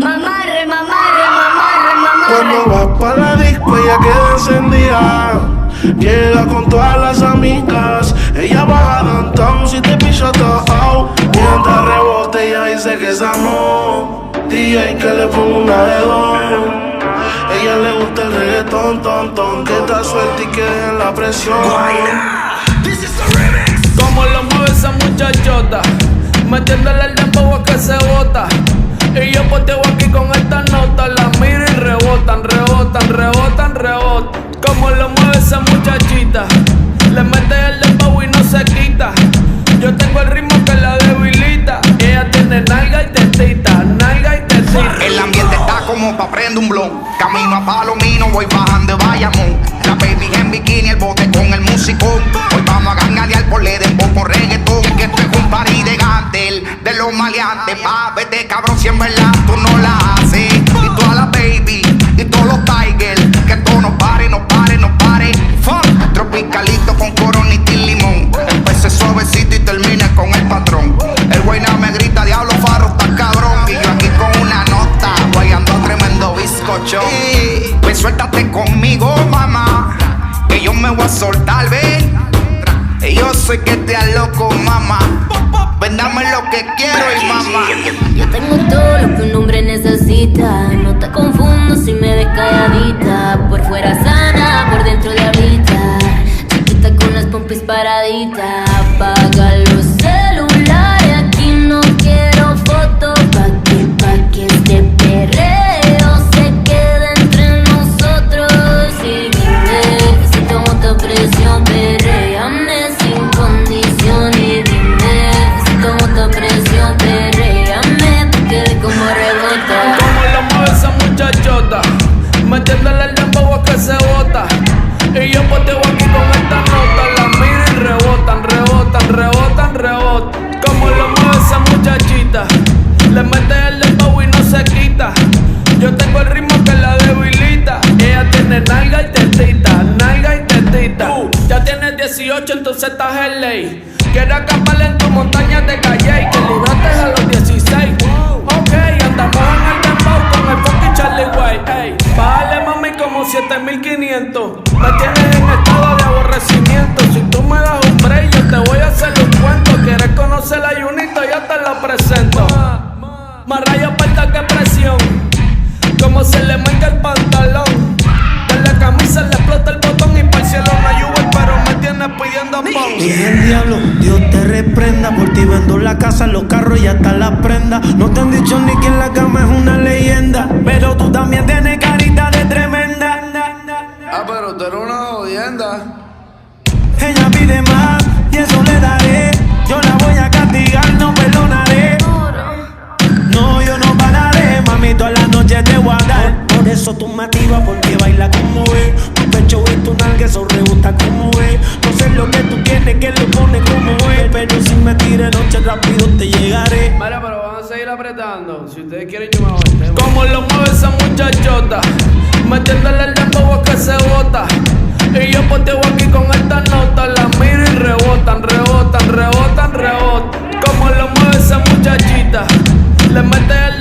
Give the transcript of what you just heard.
Mamarre, mamarre, mamarre, mamarre. Cuando vas pa' la disco ella queda encendida. Llega con todas las amigas. Ella baja downtown si te picha todo. Mientras rebote ella dice que esa no. DJ que le ponga una de dos. Ella le gusta el reggaetón, ton, ton. Que está suelta y que dejen la presión. Como lo mueve esa muchachota, metiéndole el dembow a que se bota. Y yo poteo aquí con esta nota. La miro y rebotan, rebotan, rebotan, rebotan. Como lo mueve esa muchachita, le mete el dembow y no se quita. Yo tengo el ritmo que la debilita. Ella tiene nalga y tetita, nalga y tetita. El ambiente está como pa' prender un blon. Camino a Palomino, voy bajando de Bayamón. La baby en bikini, el bote con el musicón. Hoy vamos a gangadear por le dembow con reggaetón. Que esto es un party de Gantel, de los maleantes. Pa' vete cabrón si en verdad tú no la haces. Y todas las baby, y todos los tigers. Que todo no pare, no pare, no pare. Fuck, tropicalito con coronita y limón. Empecé suavecito y termine con el patrón. El güey no me grita, diablo farro, está cabrón. Y yo aquí con una nota, guayando tremendo bizcocho. Pues suéltate conmigo, mamá, que yo me voy a soltar, ven. Y yo sé que te aloco, mamá. Ven, dame lo que quiero y mamá. Yo tengo todo lo que un hombre necesita. No te confundo si me ves calladita. Por fuera sana, por dentro diablita. Chiquita con las pompis paraditas. Apaga los celulares, aquí no quiero fotos. Pa' que este perreo se quede entre nosotros. Y dime si tomo esta presión, perréame sin condición. Y dime si tomo esta presión, perréame pa' que ve como rebota. Como lo mueve esa muchachota, metiéndole el dembow a que se bota. Y yo poteo aquí con esta nota. La miro y rebotan, rebotan, rebotan, rebotan. Como lo mueve esa muchachita, le mete el dembow y no se quita. Yo tengo el ritmo que la debilita. Ella tiene nalga y tetita, nalga y tetita. Ya tienes 18, entonces estás en ley. Quiero acampar en tu montaña de calle y que librates a los 16. Ok, andamos en el dembow con el fucking Charlie White. Ey, bájale mami como 7500. Me tienes en estado de aborrecimiento. Si tú me das un break, yo te voy a hacer un cuento. ¿Quieres conocer la Junito? Ya te la presento. Más rayos falta que presión. Como se le manca el pantalón. De la camisa le explota el botón. Y para el cielo no hay Uber, pero me tienes pidiendo pon. Y el diablo, Dios te reprenda. Por ti vendo la casa, los carros y hasta las prendas. No te han dicho ni que en la cama es una leyenda. Pero tú también tienes carita de tremenda. Ah, pero tú eres una jodienda. Ella pide más y eso le daré. Yo la voy a castigar, no perdonaré. No, yo no pararé, mami, toda la noche te voy a dar. Por eso tú me activas, porque baila como es. Tu pecho y tu nalga, eso rebota como es. No sé lo que tú quieres, que lo pone como es. Pero si me tires noche rápido te llegaré. Mira, pero vamos a seguir apretando. Si ustedes quieren yo me voy. Como lo mueve esa muchachota, metiéndole el dembow a que se bota. Y yo poteo aquí con esta nota. La miro y rebotan, rebotan, rebotan, rebotan. Como lo mueve esa muchachita, le mete el